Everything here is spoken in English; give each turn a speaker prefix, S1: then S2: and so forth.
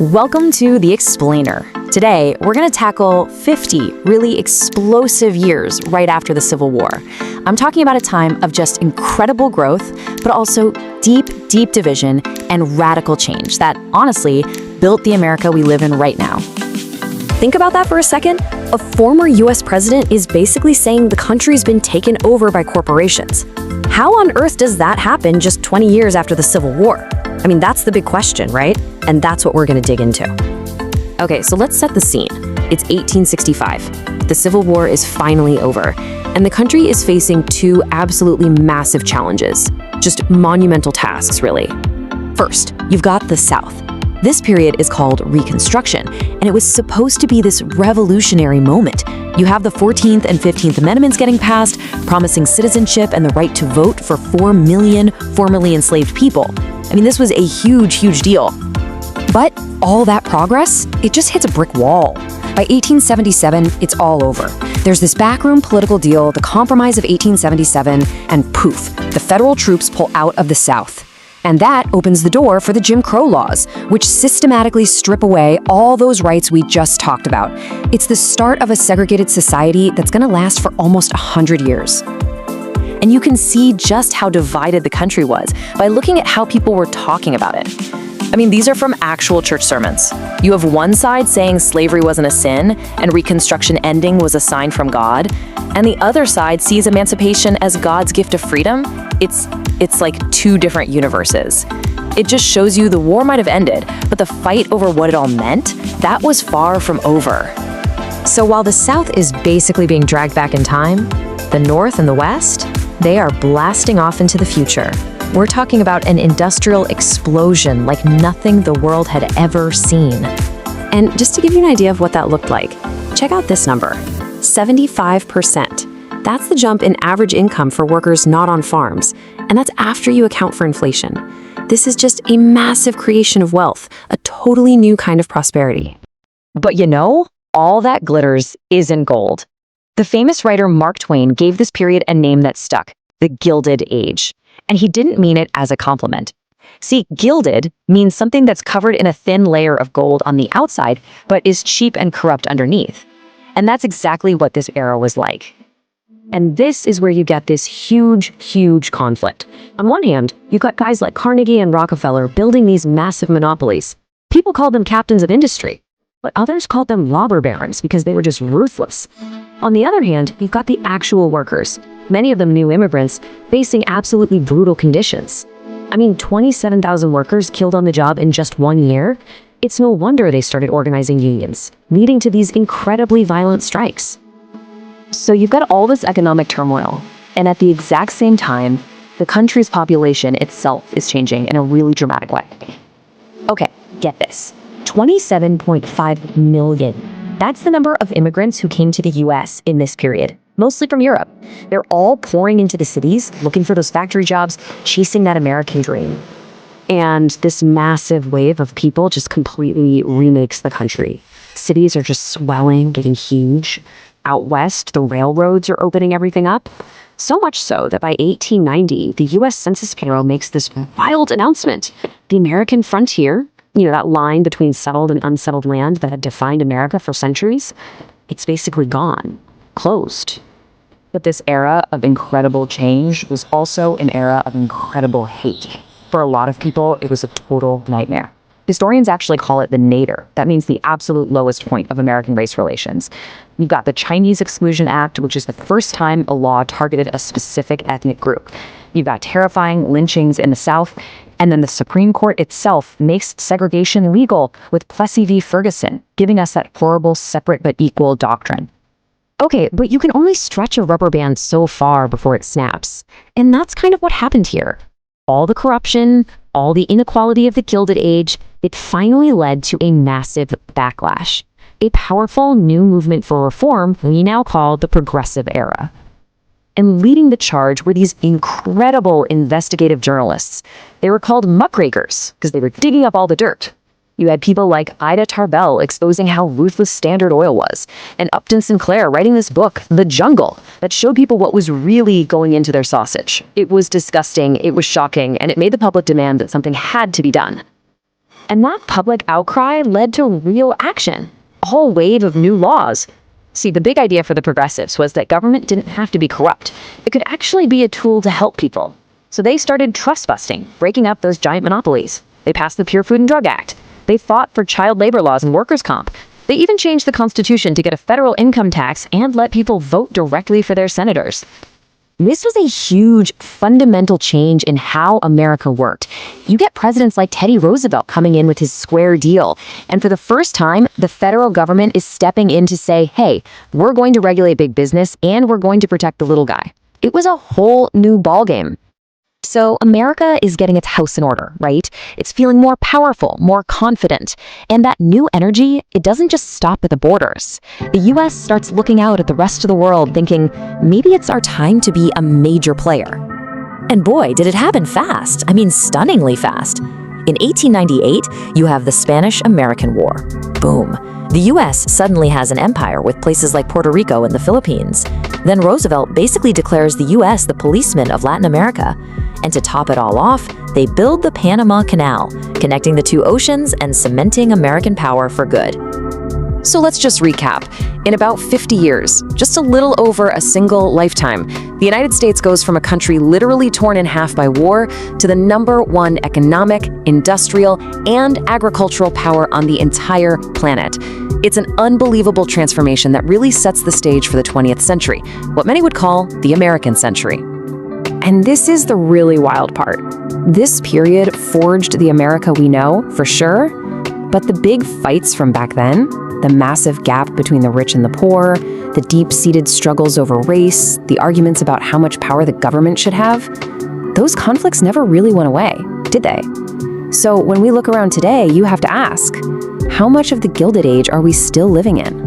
S1: Welcome to The Explainer. Today, we're going to tackle 50 really explosive years right after the Civil War. I'm talking about a time of just incredible growth, but also deep, deep division and radical change that, honestly, built the America we live in right now.
S2: Think about that for a second. A former US president is basically saying the country's been taken over by corporations. How on earth does that happen just 20 years after the Civil War? I mean, that's the big question, right? And that's what we're going to dig into. Okay, so let's set the scene. It's 1865. The Civil War is finally over, and the country is facing two absolutely massive challenges. Just monumental tasks, really. First, you've got the South. This period is called Reconstruction, and it was supposed to be this revolutionary moment. You have the 14th and 15th Amendments getting passed, promising citizenship and the right to vote for 4 million formerly enslaved people. I mean, this was a huge, huge deal. But all that progress, it just hits a brick wall. By 1877, it's all over. There's this backroom political deal, the Compromise of 1877, and poof, the federal troops pull out of the South. And that opens the door for the Jim Crow laws, which systematically strip away all those rights we just talked about. It's the start of a segregated society that's going to last for almost 100 years. And you can see just how divided the country was by looking at how people were talking about it. I mean, these are from actual church sermons. You have one side saying slavery wasn't a sin and Reconstruction ending was a sign from God, and the other side sees emancipation as God's gift of freedom. It's like two different universes. It just shows you the war might have ended, but the fight over what it all meant, that was far from over. So while the South is basically being dragged back in time, the North and the West, they are blasting off into the future. We're talking about an industrial explosion like nothing the world had ever seen. And just to give you an idea of what that looked like, check out this number, 75%. That's the jump in average income for workers not on farms, and that's after you account for inflation. This is just a massive creation of wealth, a totally new kind of prosperity.
S1: But you know, all that glitters isn't gold. The famous writer Mark Twain gave this period a name that stuck, the Gilded Age. And he didn't mean it as a compliment. See, gilded means something that's covered in a thin layer of gold on the outside, but is cheap and corrupt underneath. And that's exactly what this era was like.
S2: And this is where you get this huge, huge conflict. On one hand, you've got guys like Carnegie and Rockefeller building these massive monopolies. People called them captains of industry, but others called them robber barons because they were just ruthless. On the other hand, you've got the actual workers, many of them new immigrants, facing absolutely brutal conditions. I mean, 27,000 workers killed on the job in just 1 year. It's no wonder they started organizing unions, leading to these incredibly violent strikes.
S1: So you've got all this economic turmoil, and at the exact same time, the country's population itself is changing in a really dramatic way. Okay, get this. 27.5 million. That's the number of immigrants who came to the US in this period, mostly from Europe. They're all pouring into the cities, looking for those factory jobs, chasing that American dream.
S2: And this massive wave of people just completely remakes the country. Cities are just swelling, getting huge. Out west, the railroads are opening everything up. So much so that by 1890, the US Census Bureau makes this wild announcement. The American frontier, that line between settled and unsettled land that had defined America for centuries, it's basically gone, closed.
S1: But this era of incredible change was also an era of incredible hate. For a lot of people, it was a total nightmare. Historians actually call it the nadir. That means the absolute lowest point of American race relations. You've got the Chinese Exclusion Act, which is the first time a law targeted a specific ethnic group. You've got terrifying lynchings in the South, and then the Supreme Court itself makes segregation legal with Plessy v. Ferguson, giving us that horrible separate but equal doctrine.
S2: Okay, but you can only stretch a rubber band so far before it snaps. And that's kind of what happened here. All the corruption, all the inequality of the Gilded Age, it finally led to a massive backlash. A powerful new movement for reform we now call the Progressive Era. And leading the charge were these incredible investigative journalists. They were called muckrakers because they were digging up all the dirt. You had people like Ida Tarbell exposing how ruthless Standard Oil was, and Upton Sinclair writing this book, The Jungle, that showed people what was really going into their sausage. It was disgusting, it was shocking, and it made the public demand that something had to be done. And that public outcry led to real action, a whole wave of new laws. See, the big idea for the progressives was that government didn't have to be corrupt. It could actually be a tool to help people. So they started trust busting, breaking up those giant monopolies. They passed the Pure Food and Drug Act. They fought for child labor laws and workers' comp. They even changed the Constitution to get a federal income tax and let people vote directly for their senators. This was a huge, fundamental change in how America worked. You get presidents like Teddy Roosevelt coming in with his square deal. And for the first time, the federal government is stepping in to say, hey, we're going to regulate big business and we're going to protect the little guy. It was a whole new ballgame. So America is getting its house in order, right? It's feeling more powerful, more confident. And that new energy, it doesn't just stop at the borders. The US starts looking out at the rest of the world thinking, maybe it's our time to be a major player. And boy, did it happen fast. I mean, stunningly fast. In 1898, you have the Spanish-American War. Boom. The US suddenly has an empire with places like Puerto Rico and the Philippines. Then Roosevelt basically declares the US the policeman of Latin America. And to top it all off, they build the Panama Canal, connecting the two oceans and cementing American power for good. So let's just recap. In about 50 years, just a little over a single lifetime, the United States goes from a country literally torn in half by war to the #1 economic, industrial, and agricultural power on the entire planet. It's an unbelievable transformation that really sets the stage for the 20th century, what many would call the American century. And this is the really wild part. This period forged the America we know, for sure, but the big fights from back then, the massive gap between the rich and the poor, the deep-seated struggles over race, the arguments about how much power the government should have, those conflicts never really went away, did they? So when we look around today, you have to ask, how much of the Gilded Age are we still living in?